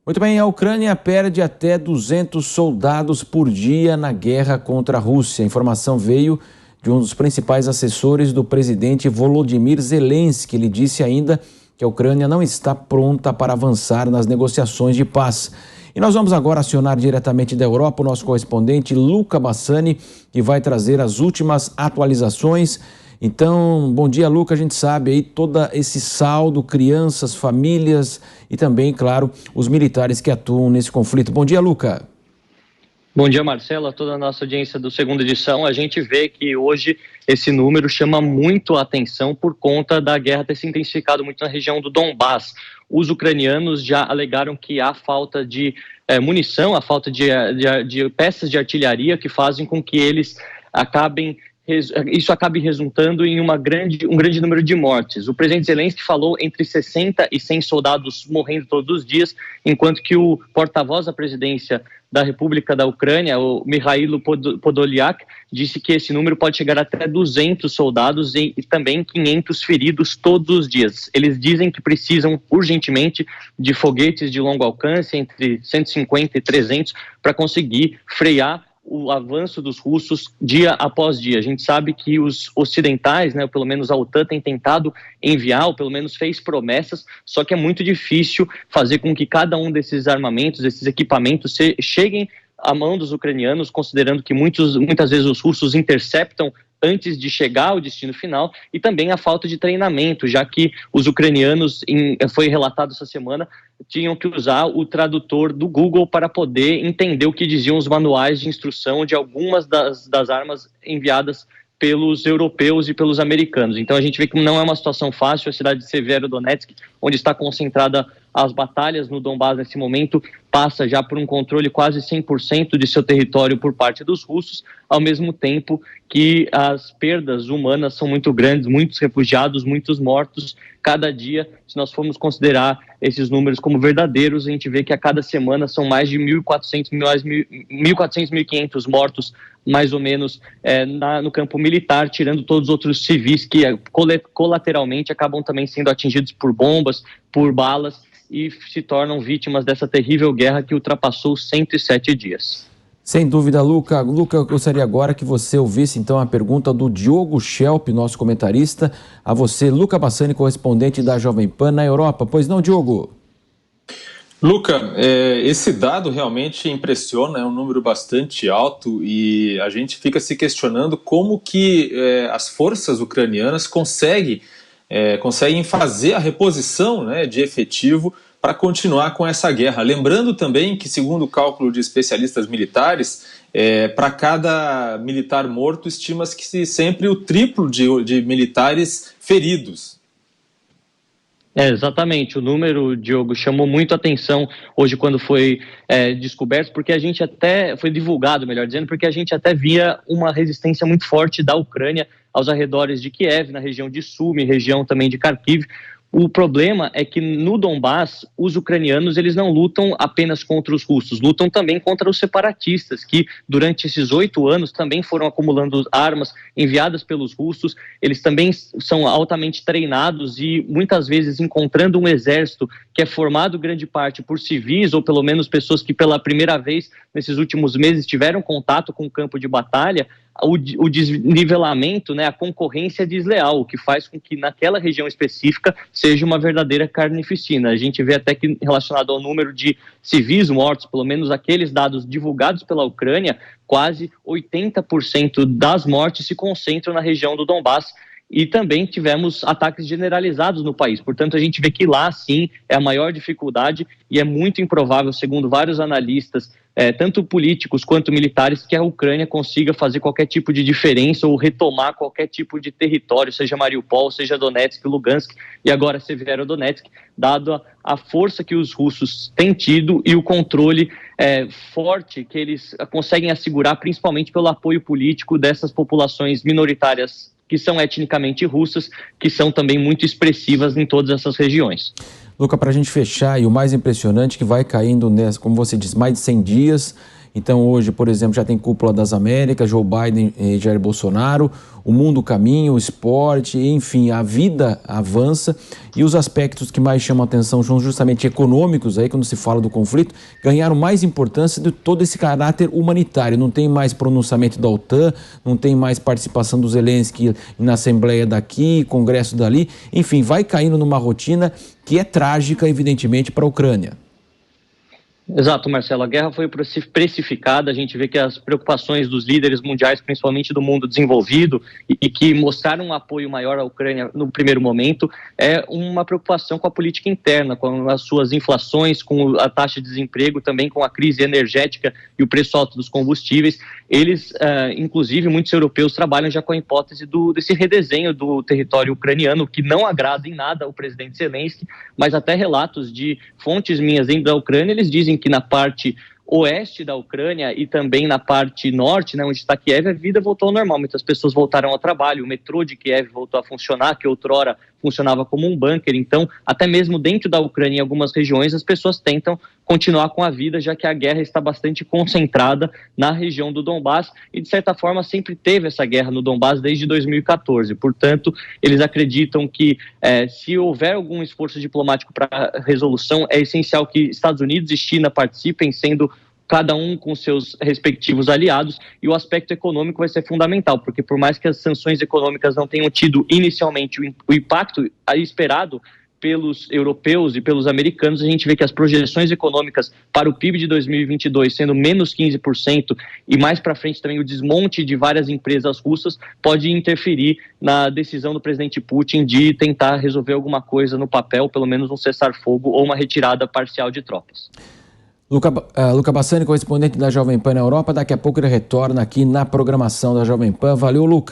Muito bem, a Ucrânia perde até 200 soldados por dia na guerra contra a Rússia. A informação veio de um dos principais assessores do presidente Volodymyr Zelensky. Ele disse ainda que a Ucrânia não está pronta para avançar nas negociações de paz. E nós vamos agora acionar diretamente da Europa o nosso correspondente Luca Bassani, que vai trazer as últimas atualizações. Então, bom dia, Luca. A gente sabe aí todo esse saldo, crianças, famílias e também, claro, os militares que atuam nesse conflito. Bom dia, Luca. Bom dia, Marcelo, a toda a nossa audiência do Segunda Edição. A gente vê que hoje esse número chama muito a atenção por conta da guerra ter se intensificado muito na região do Donbás. Os ucranianos já alegaram que há falta de munição, a falta de peças de artilharia que fazem com que eles isso acabe resultando em um grande número de mortes. O presidente Zelensky falou entre 60 e 100 soldados morrendo todos os dias, enquanto que o porta-voz da presidência da República da Ucrânia, o Mikhailo Podolyak, disse que esse número pode chegar até 200 soldados e também 500 feridos todos os dias. Eles dizem que precisam urgentemente de foguetes de longo alcance, entre 150 e 300, para conseguir frear o avanço dos russos dia após dia. A gente sabe que os ocidentais, ou pelo menos a OTAN, tem tentado enviar, ou pelo menos fez promessas, só que é muito difícil fazer com que cada um desses armamentos, desses equipamentos, cheguem à mão dos ucranianos, considerando que muitas vezes os russos interceptam antes de chegar ao destino final, e também a falta de treinamento, já que os ucranianos, foi relatado essa semana, tinham que usar o tradutor do Google para poder entender o que diziam os manuais de instrução de algumas das armas enviadas pelos europeus e pelos americanos. Então a gente vê que não é uma situação fácil. A cidade de Severodonetsk, onde está concentrada as batalhas no Donbás nesse momento, passa já por um controle quase 100% de seu território por parte dos russos, ao mesmo tempo que as perdas humanas são muito grandes, muitos refugiados, muitos mortos. Cada dia, se nós formos considerar esses números como verdadeiros, a gente vê que a cada semana são mais de 1.400, 1.500 mortos, mais ou menos, no campo militar, tirando todos os outros civis que colateralmente acabam também sendo atingidos por bombas, por balas, e se tornam vítimas dessa terrível guerra que ultrapassou 107 dias. Sem dúvida, Luca. Luca, eu gostaria agora que você ouvisse então a pergunta do Diogo Schelp, nosso comentarista, a você, Luca Bassani, correspondente da Jovem Pan na Europa. Pois não, Diogo? Luca, esse dado realmente impressiona, é um número bastante alto e a gente fica se questionando como que as forças ucranianas conseguem fazer a reposição, de efetivo para continuar com essa guerra. Lembrando também que, segundo o cálculo de especialistas militares, para cada militar morto, estima-se que sempre o triplo de militares feridos. Exatamente, o número, Diogo, chamou muito a atenção hoje quando foi descoberto, porque a gente até, foi divulgado, melhor dizendo, porque a gente até via uma resistência muito forte da Ucrânia aos arredores de Kiev, na região de Sumy, região também de Kharkiv. O problema é que no Donbás, os ucranianos eles não lutam apenas contra os russos, lutam também contra os separatistas, que durante esses 8 anos também foram acumulando armas enviadas pelos russos. Eles também são altamente treinados e muitas vezes encontrando um exército que é formado grande parte por civis, ou pelo menos pessoas que pela primeira vez nesses últimos meses tiveram contato com o campo de batalha. O desnivelamento, a concorrência desleal, o que faz com que naquela região específica seja uma verdadeira carnificina. A gente vê até que, relacionado ao número de civis mortos, pelo menos aqueles dados divulgados pela Ucrânia, quase 80% das mortes se concentram na região do Donbás. E também tivemos ataques generalizados no país. Portanto, a gente vê que lá, sim, é a maior dificuldade e é muito improvável, segundo vários analistas, tanto políticos quanto militares, que a Ucrânia consiga fazer qualquer tipo de diferença ou retomar qualquer tipo de território, seja Mariupol, seja Donetsk, Lugansk e agora Severodonetsk, dado a força que os russos têm tido e o controle forte que eles conseguem assegurar, principalmente pelo apoio político dessas populações minoritárias que são etnicamente russas, que são também muito expressivas em todas essas regiões. Luca, para a gente fechar, e o mais impressionante que vai caindo, como você diz, mais de 100 dias, Então hoje, por exemplo, já tem cúpula das Américas, Joe Biden e Jair Bolsonaro, o mundo caminha, o esporte, enfim, a vida avança e os aspectos que mais chamam a atenção são justamente econômicos, aí quando se fala do conflito, ganharam mais importância de todo esse caráter humanitário. Não tem mais pronunciamento da OTAN, não tem mais participação do Zelensky na Assembleia daqui, Congresso dali, enfim, vai caindo numa rotina que é trágica, evidentemente, para a Ucrânia. Exato, Marcelo. A guerra foi precificada. A gente vê que as preocupações dos líderes mundiais, principalmente do mundo desenvolvido, e que mostraram um apoio maior à Ucrânia no primeiro momento, é uma preocupação com a política interna, com as suas inflações, com a taxa de desemprego, também com a crise energética e o preço alto dos combustíveis. Eles, inclusive, muitos europeus trabalham já com a hipótese desse redesenho do território ucraniano, que não agrada em nada ao presidente Zelensky, mas até relatos de fontes minhas dentro da Ucrânia, eles dizem que na parte oeste da Ucrânia e também na parte norte, né, onde está Kiev, a vida voltou ao normal. Muitas pessoas voltaram ao trabalho, o metrô de Kiev voltou a funcionar, que outrora funcionava como um bunker. Então, até mesmo dentro da Ucrânia, em algumas regiões, as pessoas tentam continuar com a vida, já que a guerra está bastante concentrada na região do Donbass e, de certa forma, sempre teve essa guerra no Donbass desde 2014. Portanto, eles acreditam que se houver algum esforço diplomático para resolução, é essencial que Estados Unidos e China participem, sendo cada um com seus respectivos aliados, e o aspecto econômico vai ser fundamental, porque por mais que as sanções econômicas não tenham tido inicialmente o impacto esperado pelos europeus e pelos americanos, a gente vê que as projeções econômicas para o PIB de 2022 sendo menos 15% e mais para frente também o desmonte de várias empresas russas pode interferir na decisão do presidente Putin de tentar resolver alguma coisa no papel, pelo menos um cessar-fogo ou uma retirada parcial de tropas. Luca Bassani, correspondente da Jovem Pan na Europa. Daqui a pouco ele retorna aqui na programação da Jovem Pan. Valeu, Luca.